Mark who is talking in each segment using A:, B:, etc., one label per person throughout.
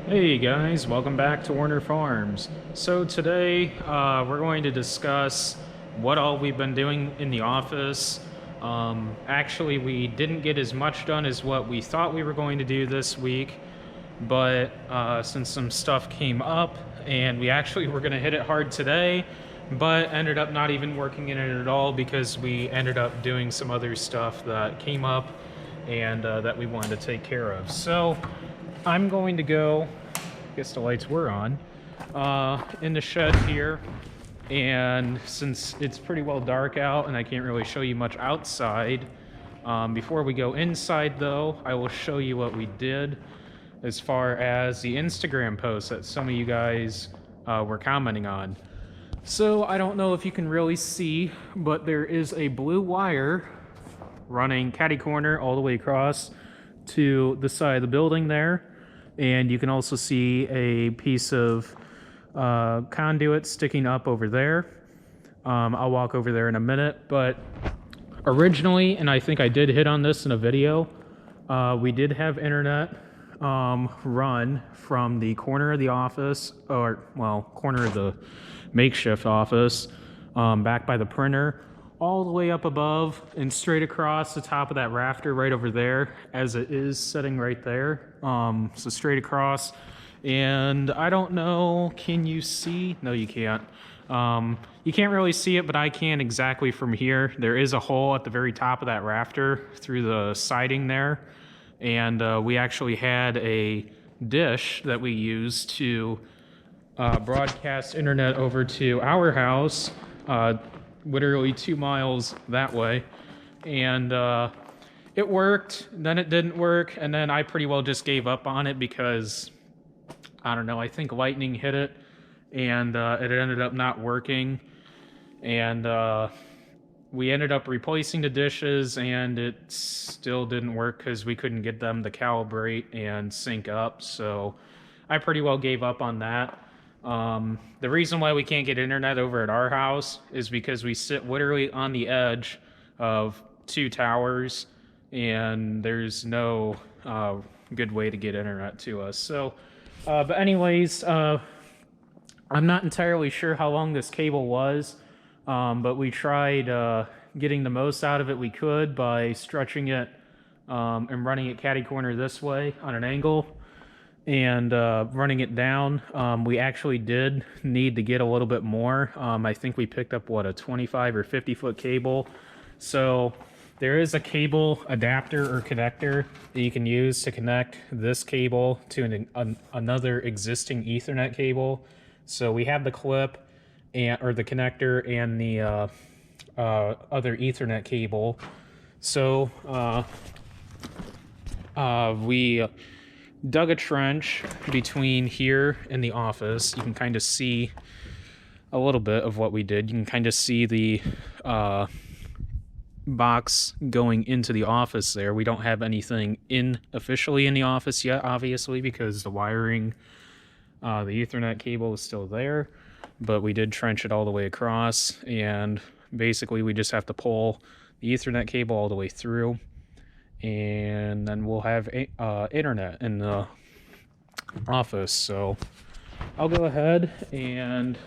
A: Hey guys, welcome back to Werner Farms. So today we're going to discuss what all we've been doing in the office. Actually, we didn't get as much done as what we thought we were going to do this week, but since some stuff came up and we actually were going to hit it hard today, but ended up not even working in it at all because we ended up doing some other stuff that came up and that we wanted to take care of. So I'm going to go, I guess the lights were on, in the shed here. And since it's pretty well dark out and I can't really show you much outside, before we go inside though, I will show you what we did as far as the Instagram post that some of you guys were commenting on. So I don't know if you can really see, but there is a blue wire running catty corner all the way across to the side of the building there. And you can also see a piece of conduit sticking up over there. I'll walk over there in a minute, but originally, and I think I did hit on this in a video, we did have internet run from the corner of the office, or well, corner of the makeshift office, back by the printer, all the way up above and straight across the top of that rafter right over there, as it is sitting right there. So straight across. And I don't know, can you see? No, you can't. You can't really see it, but I can exactly from here. There is a hole at the very top of that rafter through the siding there. And we actually had a dish that we used to broadcast internet over to our house, literally 2 miles that way. And it worked, then it didn't work, and then I pretty well just gave up on it because, I don't know, I think lightning hit it, and it ended up not working. And we ended up replacing the dishes, and it still didn't work because we couldn't get them to calibrate and sync up, so I pretty well gave up on that. The reason why we can't get internet over at our house is because we sit literally on the edge of 2 towers, and there's no good way to get internet to us. So, but anyways, I'm not entirely sure how long this cable was, but we tried getting the most out of it we could by stretching it and running it catty corner this way on an angle and running it down. We actually did need to get a little bit more. I think we picked up, what, a 25 or 50 foot cable. So there is a cable adapter or connector that you can use to connect this cable to another existing Ethernet cable. So we have the clip or the connector and the other Ethernet cable. So we dug a trench between here and the office. You can kind of see a little bit of what we did. You can kind of see the box going into the office there. We don't have anything officially in the office yet, obviously, because the wiring, the Ethernet cable is still there, but we did trench it all the way across, and basically we just have to pull the Ethernet cable all the way through, and then we'll have internet in the office. So I'll go ahead and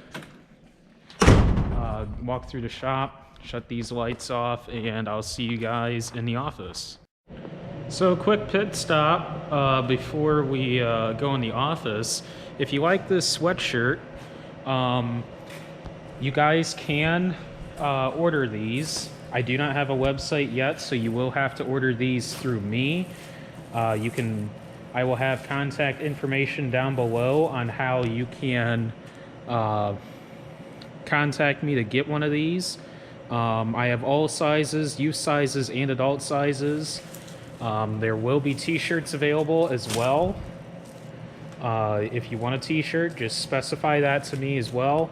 A: walk through the shop, shut these lights off, and I'll see you guys in the office. So quick pit stop before we go in the office. If you like this sweatshirt, you guys can order these. I do not have a website yet, so you will have to order these through me. I will have contact information down below on how you can contact me to get one of these. I have all sizes, youth sizes, and adult sizes. There will be t-shirts available as well. If you want a t-shirt, just specify that to me as well.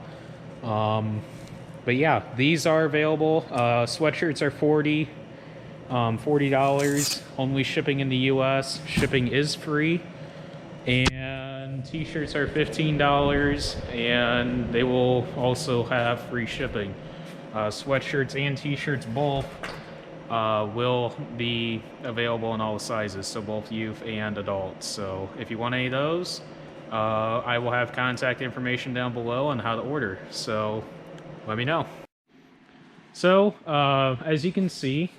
A: But yeah, these are available. Sweatshirts are $40, only shipping in the US. Shipping is free. And t-shirts are $15, and they will also have free shipping. Sweatshirts and t-shirts both will be available in all sizes, so both youth and adults. So if you want any of those, I will have contact information down below on how to order, so let me know. So, as you can see,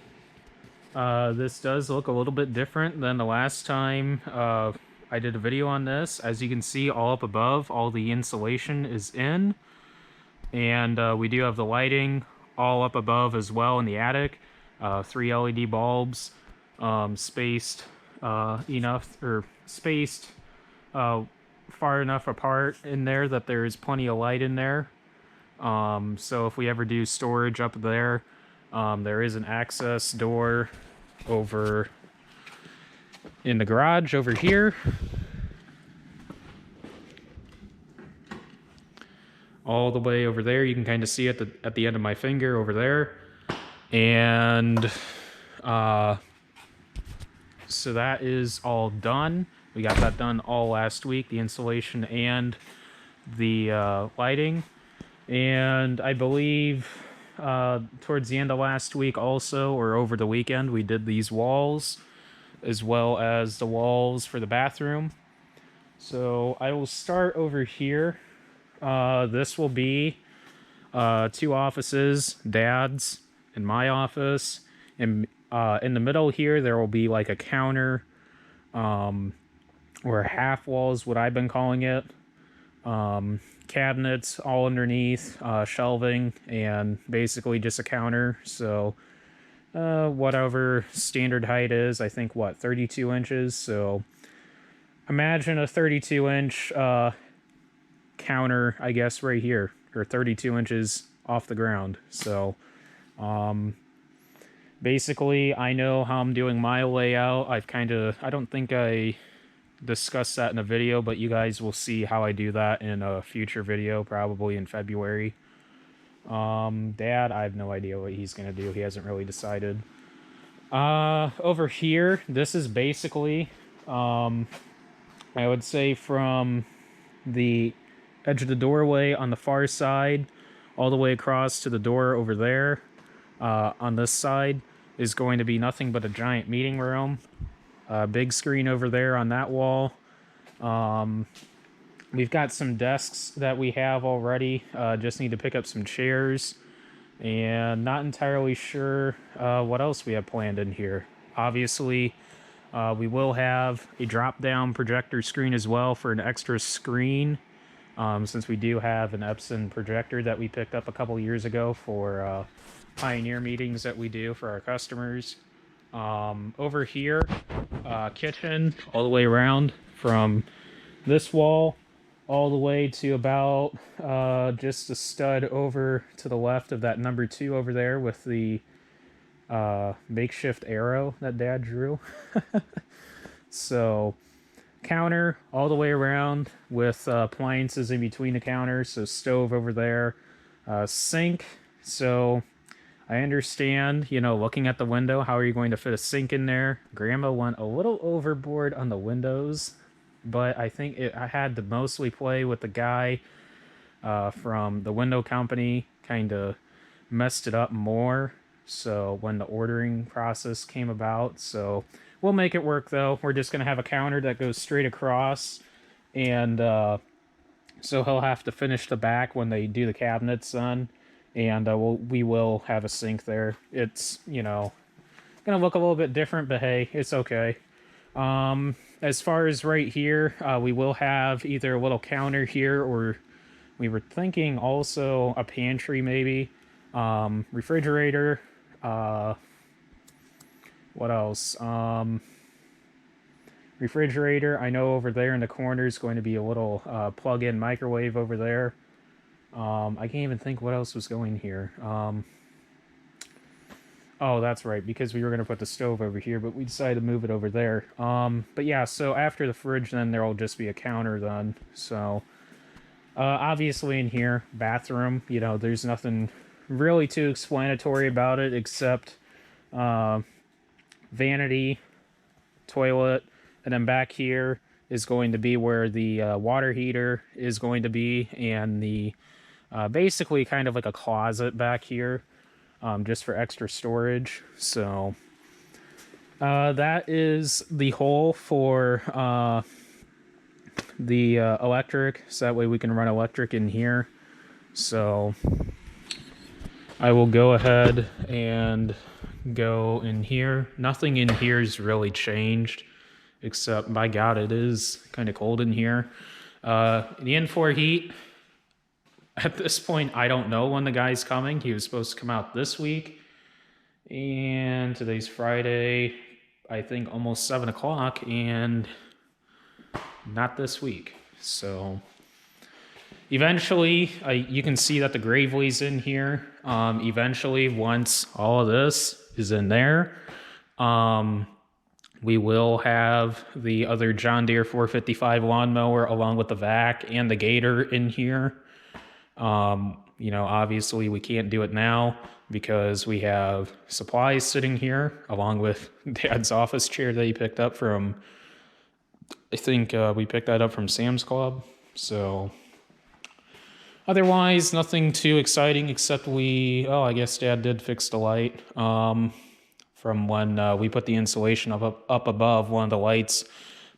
A: this does look a little bit different than the last time I did a video on this. As you can see, all up above, all the insulation is in. And we do have the lighting all up above as well in the attic. 3 LED bulbs, spaced enough, or spaced far enough apart in there that there is plenty of light in there. So if we ever do storage up there, there is an access door over in the garage over here. All the way over there, you can kind of see it at the end of my finger over there. And so that is all done. We got that done all last week, the insulation and the lighting. And I believe towards the end of last week also, or over the weekend, we did these walls as well as the walls for the bathroom. So I will start over here. This will be 2 offices, Dad's and my office. And in the middle here, there will be like a counter, or half walls, what I've been calling it. Cabinets all underneath, shelving, and basically just a counter. So whatever standard height is, I think, 32 inches. So imagine a 32-inch counter, I guess, right here, or 32 inches off the ground. So basically, I know how I'm doing my layout. I don't think I discussed that in a video, but you guys will see how I do that in a future video, probably in February. Dad, I have no idea what he's gonna do. He hasn't really decided. Over here, this is basically, I would say from the edge of the doorway on the far side all the way across to the door over there, on this side, is going to be nothing but a giant meeting room. Big screen over there on that wall. We've got some desks that we have already. Just need to pick up some chairs. And not entirely sure what else we have planned in here. Obviously, we will have a drop-down projector screen as well for an extra screen. Since we do have an Epson projector that we picked up a couple years ago for Pioneer meetings that we do for our customers. Over here, kitchen all the way around from this wall all the way to about just a stud over to the left of that number 2 over there with the makeshift arrow that Dad drew. So counter all the way around with appliances in between the counters. So stove over there, sink. So I understand, looking at the window, how are you going to fit a sink in there? Grandma went a little overboard on the windows, but I think I had to mostly play with the guy from the window company, kind of messed it up more. So when the ordering process came about, so we'll make it work though. We're just going to have a counter that goes straight across, and so he'll have to finish the back when they do the cabinets on. And we will have a sink there. It's, gonna look a little bit different, but hey, it's okay. As far as right here, we will have either a little counter here, or we were thinking also a pantry maybe. Refrigerator. What else? Refrigerator. I know over there in the corner is going to be a little plug-in microwave over there. I can't even think what else was going here. Oh, that's right, because we were going to put the stove over here, but we decided to move it over there. But yeah, so after the fridge, then there will just be a counter then. So, obviously in here, bathroom, there's nothing really too explanatory about it, except vanity, toilet, and then back here is going to be where the water heater is going to be, and the basically kind of like a closet back here, just for extra storage. So that is the whole for the electric, so that way we can run electric in here. So I will go ahead and go in here. Nothing in here is really changed, except, by God, it is kind of cold in here. The N4 heat, at this point, I don't know when the guy's coming. He was supposed to come out this week, and today's Friday, I think almost 7 o'clock, and not this week. So eventually, you can see that the Gravely's in here. Eventually, once all of this is in there, we will have the other John Deere 455 lawnmower along with the vac and the Gator in here. You know, obviously we can't do it now because we have supplies sitting here along with Dad's office chair that he picked up from, I think we picked that up from Sam's Club. So otherwise, nothing too exciting except I guess Dad did fix the light. From when we put the insulation up above, one of the lights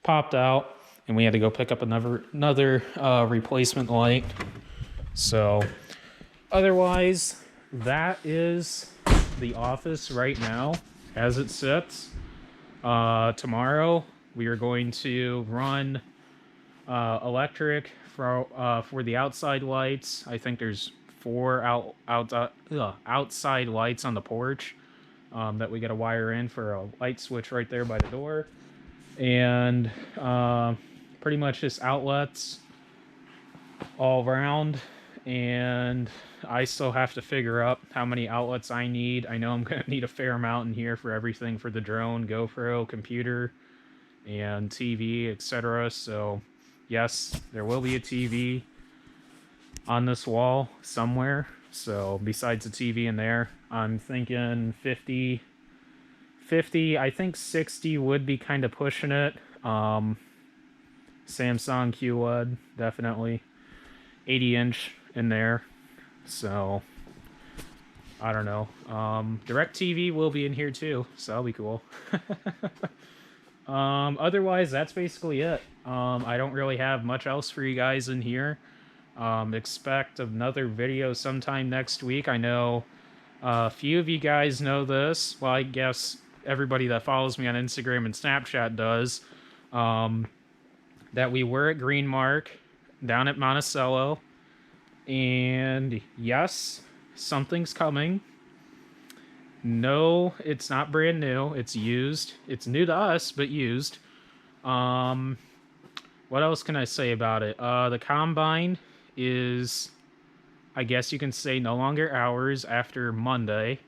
A: popped out and we had to go pick up another replacement light. So otherwise, that is the office right now as it sits. Tomorrow we are going to run electric for the outside lights. I think there's 4 outside lights on the porch that we got to wire in for a light switch right there by the door. And pretty much just outlets all around. And I still have to figure out how many outlets I need. I know I'm going to need a fair amount in here for everything for the drone, GoPro, computer, and TV, etc. So yes, there will be a TV on this wall somewhere. So besides the TV in there, I'm thinking 50, I think 60 would be kind of pushing it. Samsung QLED, definitely. 80-inch in there. So I don't know. DirecTV will be in here too, so that'll be cool. Otherwise, that's basically it. I don't really have much else for you guys in here. Expect another video sometime next week. I know a few of you guys know this. Well, I guess everybody that follows me on Instagram and Snapchat does. That we were at Green Mark down at Monticello. And yes, something's coming. No, it's not brand new. It's used. It's new to us, but used. What else can I say about it? The combine is, I guess you can say, no longer ours after Monday.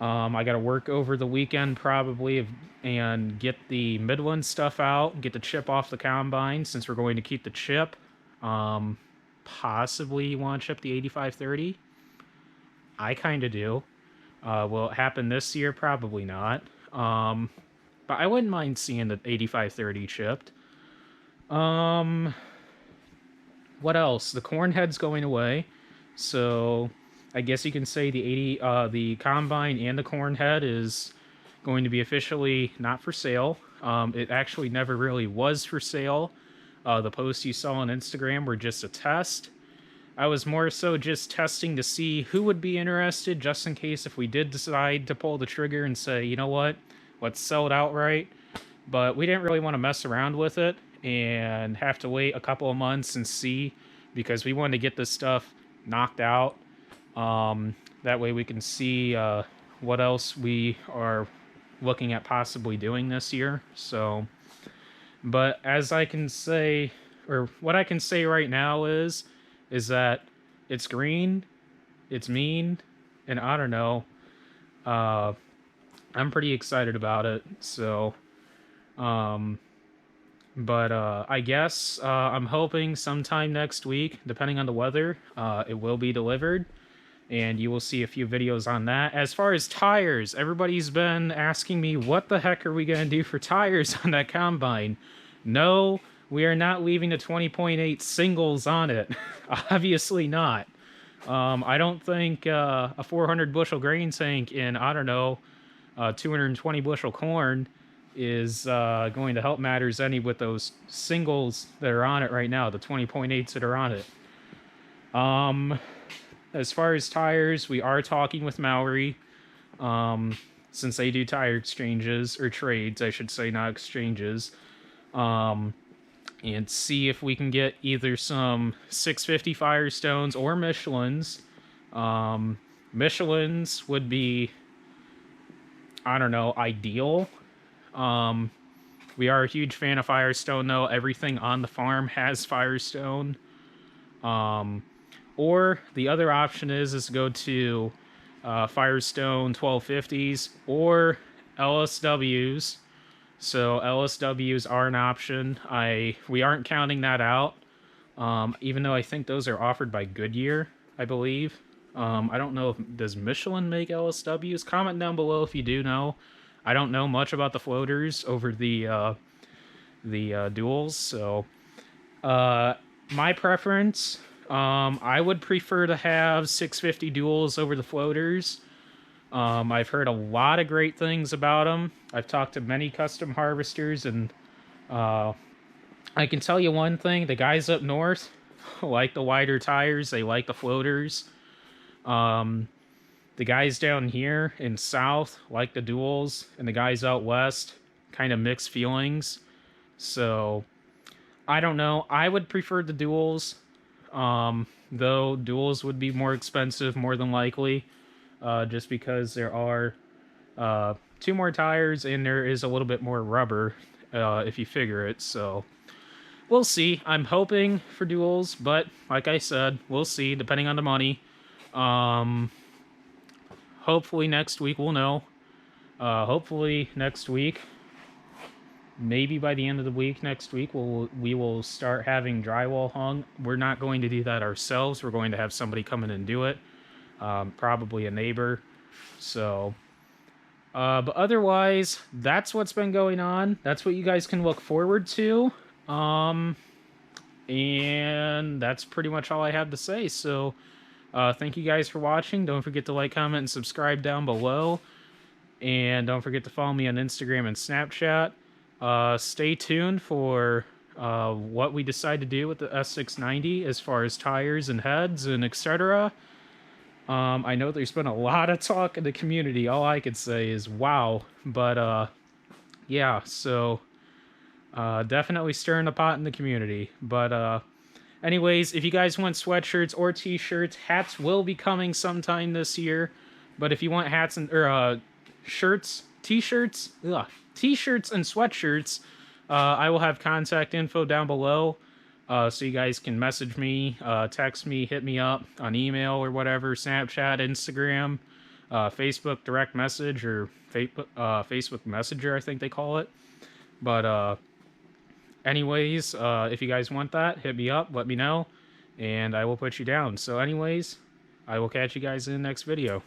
A: I got to work over the weekend probably and get the Midland stuff out, get the chip off the combine since we're going to keep the chip. Possibly you want to chip the 8530. I kind of do. Will it happen this year? Probably not. But I wouldn't mind seeing the 8530 chipped. What else? The corn head's going away, so I guess you can say the combine and the corn head is going to be officially not for sale. It actually never really was for sale. The posts you saw on Instagram were just a test. I was more so just testing to see who would be interested, just in case if we did decide to pull the trigger and say, you know what, let's sell it outright. But we didn't really want to mess around with it and have to wait a couple of months and see, because we wanted to get this stuff knocked out. That way we can see what else we are looking at possibly doing this year. So, but as I can say, or what I can say right now is that it's green, it's mean, and I don't know. I'm pretty excited about it. So, but I guess I'm hoping sometime next week, depending on the weather, it will be delivered. And you will see a few videos on that. As far as tires, everybody's been asking me, what the heck are we going to do for tires on that combine? No, we are not leaving the 20.8 singles on it. Obviously not. I don't think a 400 bushel grain tank in, I don't know, 220 bushel corn is going to help matters any with those singles that are on it right now, the 20.8s that are on it. As far as tires, we are talking with Maori, since they do tire exchanges, or trades, I should say, not exchanges, and see if we can get either some 650 Firestones or Michelins. Michelins would be, I don't know, ideal. We are a huge fan of Firestone, though. Everything on the farm has Firestone. Or the other option is to go to Firestone 1250s or LSWs. So LSWs are an option. We aren't counting that out, even though I think those are offered by Goodyear, I believe. I don't know does Michelin make LSWs? Comment down below if you do know. I don't know much about the floaters over the duals, so my preference, I would prefer to have 650 duals over the floaters. I've heard a lot of great things about them. I've talked to many custom harvesters, and I can tell you one thing: the guys up north like the wider tires. They like the floaters. The guys down here in south like the duals, and the guys out west kind of mixed feelings. So I don't know. I would prefer the duals, though duals would be more expensive more than likely, just because there are 2 more tires and there is a little bit more rubber, if you figure it. So we'll see. I'm hoping for duals, but like I said, we'll see depending on the money. Hopefully next week we'll know. Hopefully next week, maybe by the end of the week next week, we will start having drywall hung. We're not going to do that ourselves. We're going to have somebody come in and do it. Probably a neighbor. So, but otherwise, that's what's been going on. That's what you guys can look forward to. And that's pretty much all I have to say. So, thank you guys for watching. Don't forget to like, comment, and subscribe down below. And don't forget to follow me on Instagram and Snapchat. Stay tuned for what we decide to do with the S690 as far as tires and heads and etc. I know there's been a lot of talk in the community. All I could say is wow. But yeah, so definitely stirring the pot in the community. But anyways, if you guys want sweatshirts or t-shirts, hats will be coming sometime this year. But if you want hats and shirts, t-shirts and sweatshirts, I will have contact info down below, so you guys can message me, text me, hit me up on email or whatever, Snapchat, Instagram, Facebook direct message, or Facebook Messenger, I think they call it. But anyways, if you guys want that, hit me up, let me know, and I will put you down. So anyways, I will catch you guys in the next video.